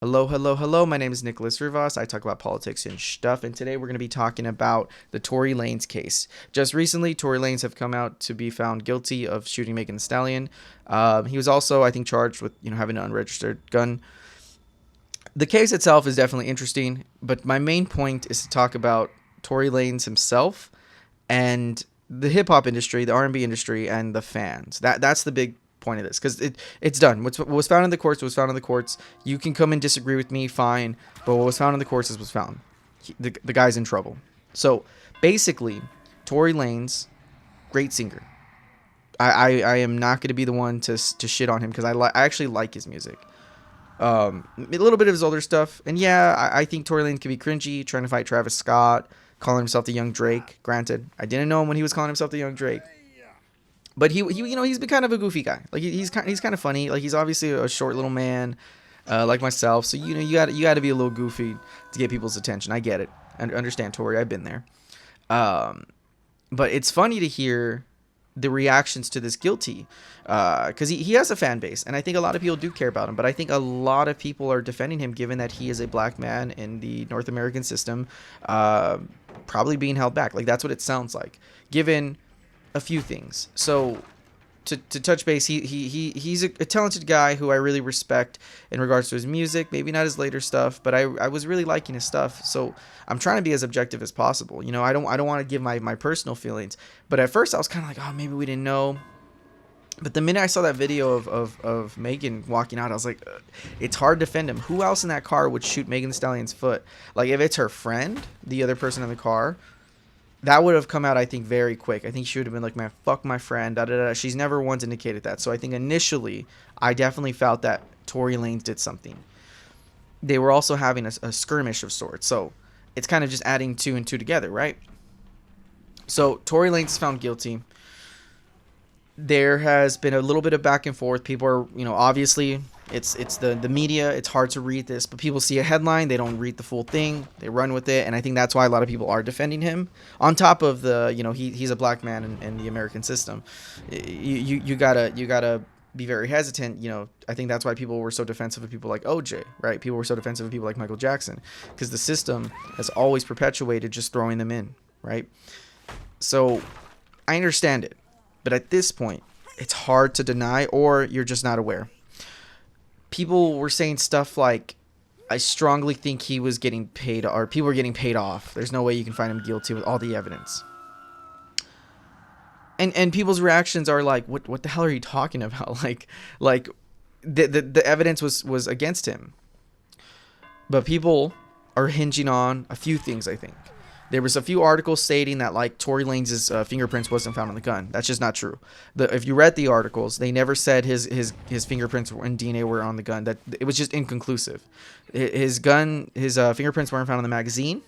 Hello, hello, hello. My name is NicholassRivas. I talk about politics and stuff, and today we're going to be talking about the Tory Lanez case. Just recently, Tory Lanez have come out to be found guilty of shooting Megan Thee Stallion. He was also, I think, charged with having an unregistered gun. The case itself is definitely interesting, but my main point is to talk about Tory Lanez himself and the hip hop industry, the R&B industry, and the fans. That's the big point of this, because it's done. What was found in the courts was found in the courts. You can come and disagree with me, fine, but what was found in the courts is what's found. The guy's in trouble. So basically, Tory Lanez, great singer. I am not going to be the one to shit on him because I actually like his music. A little bit of his older stuff, and yeah, I think Tory Lanez could be cringy, trying to fight Travis Scott, calling himself the Young Drake. Granted, I didn't know him when he was calling himself the Young Drake, but he he's been kind of a goofy guy. Like he's kind of funny. Like he's obviously a short little man, like myself. So you got to be a little goofy to get people's attention. I get it. I understand, Tory. I've been there. But it's funny to hear the reactions to this guilty, because he has a fan base, and I think a lot of people do care about him, but I think a lot of people are defending him given that he is a black man in the North American system, probably being held back. Like that's what it sounds like, given a few things. So to touch base, he's a talented guy who I really respect in regards to his music. Maybe not his later stuff, but I was really liking his stuff. So I'm trying to be as objective as possible. I don't want to give my personal feelings. But at first I was kind of like, oh, maybe we didn't know. But the minute I saw that video of Megan walking out, I was like, it's hard to defend him. Who else in that car would shoot Megan Thee Stallion's foot? Like if it's her friend, the other person in the car, that would have come out, I think, very quick. I think she would have been like, man, fuck my friend, da da da. She's never once indicated that. So I think initially, I definitely felt that Tory Lanez did something. They were also having a skirmish of sorts. So it's kind of just adding two and two together, right? So Tory Lanez is found guilty. There has been a little bit of back and forth. People are, obviously it's the media. It's hard to read this, but people see a headline, they don't read the full thing, they run with it, and I think that's why a lot of people are defending him. On top of the, he's a black man in the American system. You gotta be very hesitant. I think that's why people were so defensive of people like OJ, right? People were so defensive of people like Michael Jackson, because the system has always perpetuated just throwing them in, right? So I understand it. But at this point, it's hard to deny, or you're just not aware. People were saying stuff like, I strongly think he was getting paid, or people were getting paid off. There's no way you can find him guilty with all the evidence. And people's reactions are like, what the hell are you talking about? Like the evidence was against him. But people are hinging on a few things, I think. There was a few articles stating that like Tory Lanez's fingerprints wasn't found on the gun. That's just not true. If you read the articles, they never said his fingerprints and DNA were on the gun. That it was just inconclusive. His fingerprints weren't found on the magazine,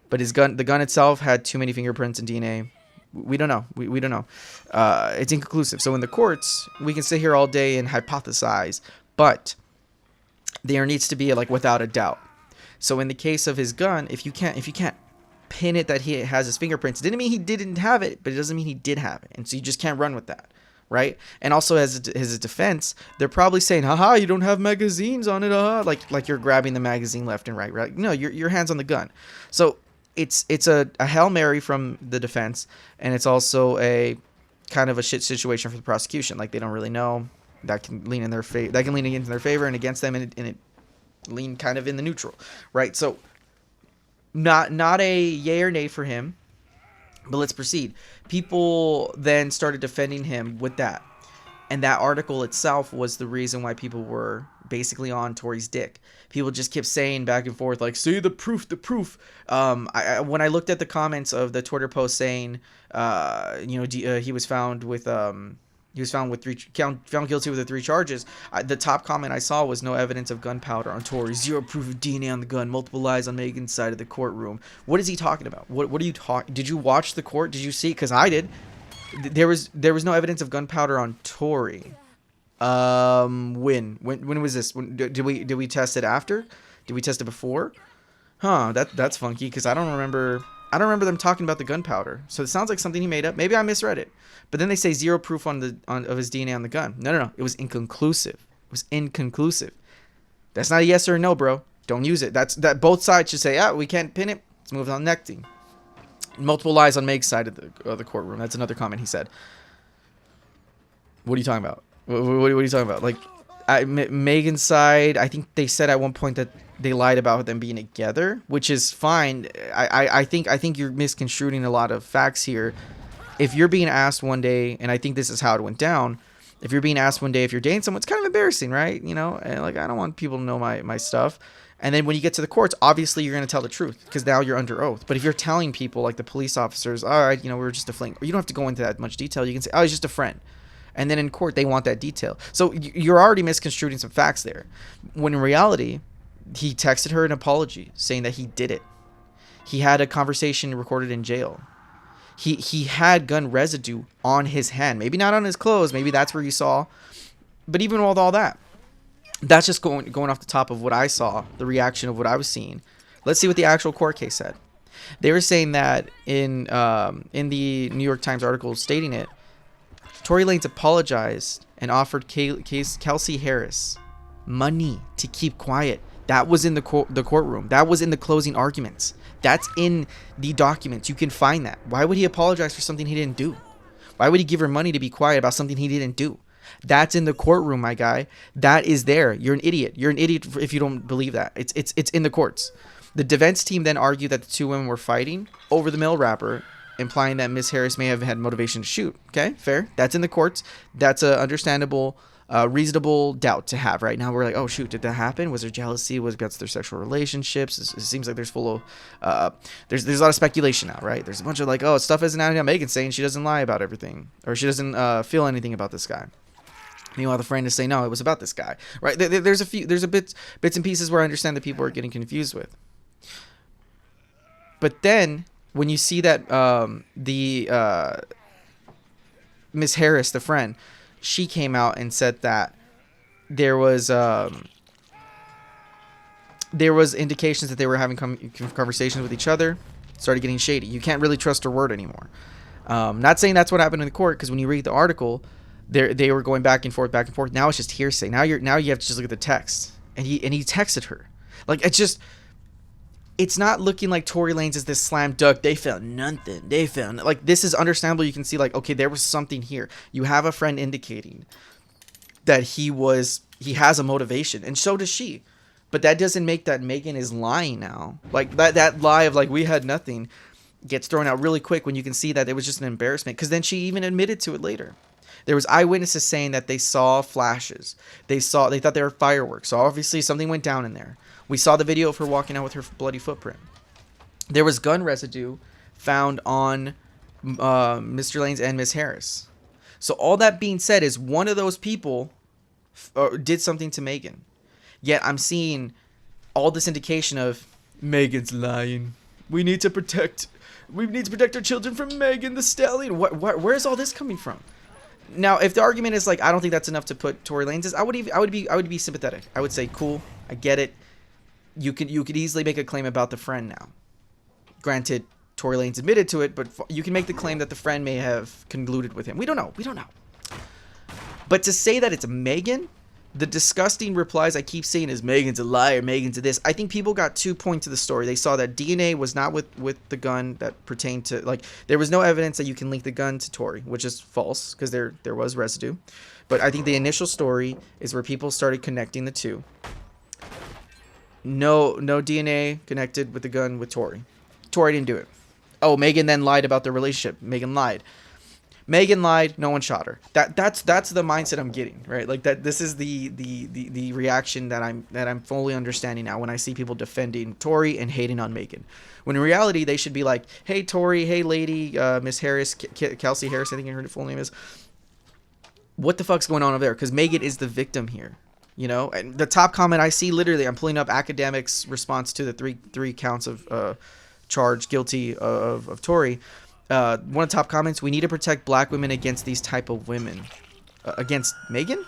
but the gun itself had too many fingerprints and DNA. We don't know. We don't know. It's inconclusive. So in the courts, we can sit here all day and hypothesize, but there needs to be like without a doubt. So in the case of his gun, if you can't pin it that he has his fingerprints, it didn't mean he didn't have it, but it doesn't mean he did have it, and so you just can't run with that, right? And also as his defense, they're probably saying, haha, you don't have magazines on it, like you're grabbing the magazine left and right? No, your hands on the gun. So it's a Hail Mary from the defense, and it's also a kind of a shit situation for the prosecution. Like they don't really know. That can lean in their favor, against their favor and against them, and it lean kind of in the neutral, right? So not a yay or nay for him, but let's proceed. People then started defending him with that, and that article itself was the reason why people were basically on Tory's dick. People just kept saying back and forth like, see the proof. When I looked at the comments of the Twitter post saying he was found with found guilty with the 3 charges. The top comment I saw was no evidence of gunpowder on Tory, 0 proof of DNA on the gun, multiple lies on Megan's side of the courtroom. What is he talking about? What are you talking? Did you watch the court? Did you see? Because I did. There was no evidence of gunpowder on Tory. When was this? Did we test it after? Did we test it before? Huh? That's funky because I don't remember them talking about the gunpowder. So it sounds like something he made up. Maybe I misread it. But then they say 0 proof of his DNA on the gun. No. It was inconclusive. It was inconclusive. That's not a yes or a no, bro. Don't use it. That both sides should say, we can't pin it. Let's move on next thing. Multiple lies on Meg's side of the courtroom. That's another comment he said. What are you talking about? What are you talking about? Like, Megan's side, I think they said at one point that they lied about them being together, which is fine. I think you're misconstruing a lot of facts here. If you're being asked one day, and I think this is how it went down, if you're being asked one day if you're dating someone, it's kind of embarrassing, right? You know, and like, I don't want people to know my stuff. And then when you get to the courts, obviously you're going to tell the truth because now you're under oath. But if you're telling people, like the police officers, all right, you know, we were just a fling, or you don't have to go into that much detail. You can say, oh, he's just a friend. And then in court, they want that detail. So you're already misconstruing some facts there. When in reality, he texted her an apology saying that he did it. He had a conversation recorded in jail. He had gun residue on his hand. Maybe not on his clothes. Maybe that's where you saw. But even with all that, that's just going off the top of what I saw, the reaction of what I was seeing. Let's see what the actual court case said. They were saying that in the New York Times article stating it, Tory Lanez apologized and offered Kelsey Harris money to keep quiet. That was in the courtroom. That was in the closing arguments. That's in the documents. You can find that. Why would he apologize for something he didn't do? Why would he give her money to be quiet about something he didn't do? That's in the courtroom, my guy. That is there. You're an idiot. You're an idiot if you don't believe that. It's in the courts. The defense team then argued that the two women were fighting over the male rapper, implying that Miss Harris may have had motivation to shoot. Okay, fair. That's in the courts. That's a understandable, reasonable doubt to have. Right now, we're like, oh shoot, did that happen? Was there jealousy? Was it because of their sexual relationships? It seems like there's full of, there's a lot of speculation now, right? There's a bunch of like, oh, stuff isn't out here. Megan's saying she doesn't lie about everything, or she doesn't feel anything about this guy. Meanwhile, the friend is saying, no, it was about this guy, right? There's bits and pieces where I understand that people are getting confused with. But then when you see that Miss Harris, the friend, she came out and said that there was indications that they were having conversations with each other, started getting shady. You can't really trust her word anymore. Not saying that's what happened in the court, because when you read the article, they were going back and forth. Now it's just hearsay. Now you have to just look at the text, and he texted her. Like, it's not looking like Tory Lanez is this slam dunk. They found nothing. Like, this is understandable. You can see, like, okay, there was something here. You have a friend indicating that he has a motivation, and so does she. But that doesn't make that Megan is lying now. Like, that lie of, like, we had nothing gets thrown out really quick when you can see that it was just an embarrassment, because then she even admitted to it later. There was eyewitnesses saying that they saw flashes. They thought they were fireworks. So obviously something went down in there. We saw the video of her walking out with her bloody footprint. There was gun residue found on Mr. Lanez and Miss Harris. So all that being said is one of those people did something to Megan. Yet I'm seeing all this indication of Megan's lying. We need to protect our children from Megan the Stallion. Where's all this coming from? Now, if the argument is like, I don't think that's enough to put Tory Lanez, I would be sympathetic. I would say, cool, I get it. You could easily make a claim about the friend now. Granted, Tory Lanez admitted to it, but you can make the claim that the friend may have colluded with him. We don't know. But to say that it's Megan, the disgusting replies I keep seeing is Megan's a liar, Megan's a this. I think people got 2 points to the story. They saw that DNA was not with the gun that pertained to, like, there was no evidence that you can link the gun to Tory, which is false because there was residue. But I think the initial story is where people started connecting the two. No DNA connected with the gun with Tory. Tory didn't do it. Oh, Megan then lied about their relationship. Megan lied. No one shot her. That's the mindset I'm getting, right? Like, that this is the reaction that I'm fully understanding now when I see people defending Tory and hating on Megan. When in reality they should be like, hey Tory, hey lady, Miss Harris, Kelsey Harris, I think her full name is. What the fuck's going on over there? Because Megan is the victim here. You know, and the top comment I see, literally, I'm pulling up academics' response to the three counts of charge guilty of Tory. One of the top comments: we need to protect black women against these type of women. Against Megan?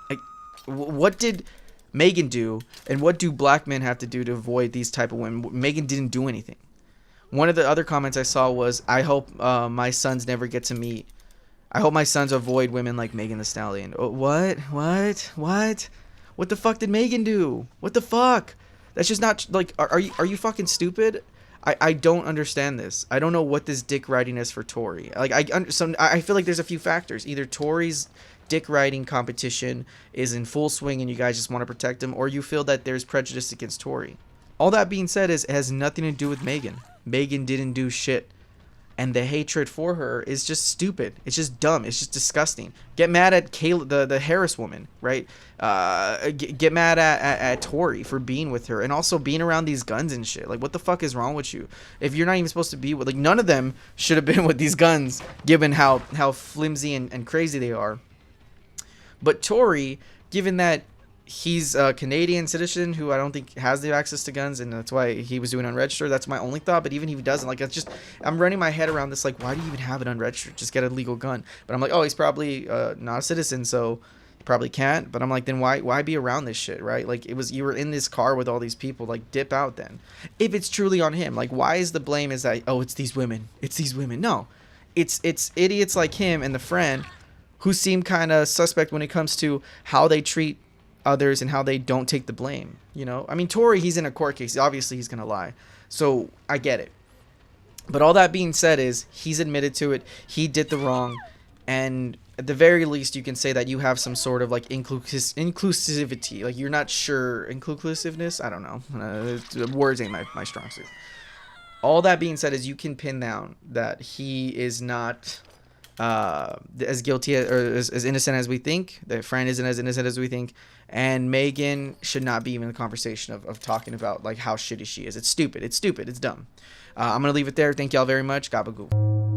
Like, what did Megan do, and what do black men have to do to avoid these type of women? Megan didn't do anything. One of the other comments I saw was, I hope my sons never get to meet. I hope my sons avoid women like Megan the Stallion. What? What the fuck did Megan do? What the fuck? That's just not like. Are you fucking stupid? I don't understand this. I don't know what this dick riding is for Tory. Like I feel like there's a few factors. Either Tory's dick riding competition is in full swing and you guys just want to protect him, or you feel that there's prejudice against Tory. All that being said, it has nothing to do with Megan. Megan didn't do shit. And the hatred for her is just stupid. It's just dumb. It's just disgusting. Get mad at Kayla, the Harris woman, right? Get mad at Tory for being with her and also being around these guns and shit. Like, what the fuck is wrong with you? If you're not even supposed to be with, like, none of them should have been with these guns, given how flimsy and crazy they are. But Tory, given that he's a Canadian citizen who I don't think has the access to guns, and that's why he was doing unregistered. That's my only thought. But even if he doesn't, like, it's just, I'm running my head around this, like, why do you even have it unregistered? Just get a legal gun. But I'm like, oh, he's probably not a citizen, so he probably can't. But I'm like, then why be around this shit, right? Like, you were in this car with all these people. Like, dip out then. If it's truly on him, like, why is the blame is that, oh, it's these women. It's these women. No, it's idiots like him and the friend who seem kind of suspect when it comes to how they treat others and how they don't take the blame. You know, I mean, Tory, he's in a court case. Obviously he's gonna lie, so I get it. But all that being said is he's admitted to it. He did the wrong, and at the very least you can say that you have some sort of like inclusivity. Like, you're not sure. Inclusiveness, I don't know, words ain't my strong suit. All that being said is you can pin down that he is not as guilty or as innocent as we think. That Fran isn't as innocent as we think, and Megan should not be even in the conversation of talking about like how shitty she is. It's stupid. It's dumb. I'm gonna leave it there. Thank y'all very much. Gabagoo.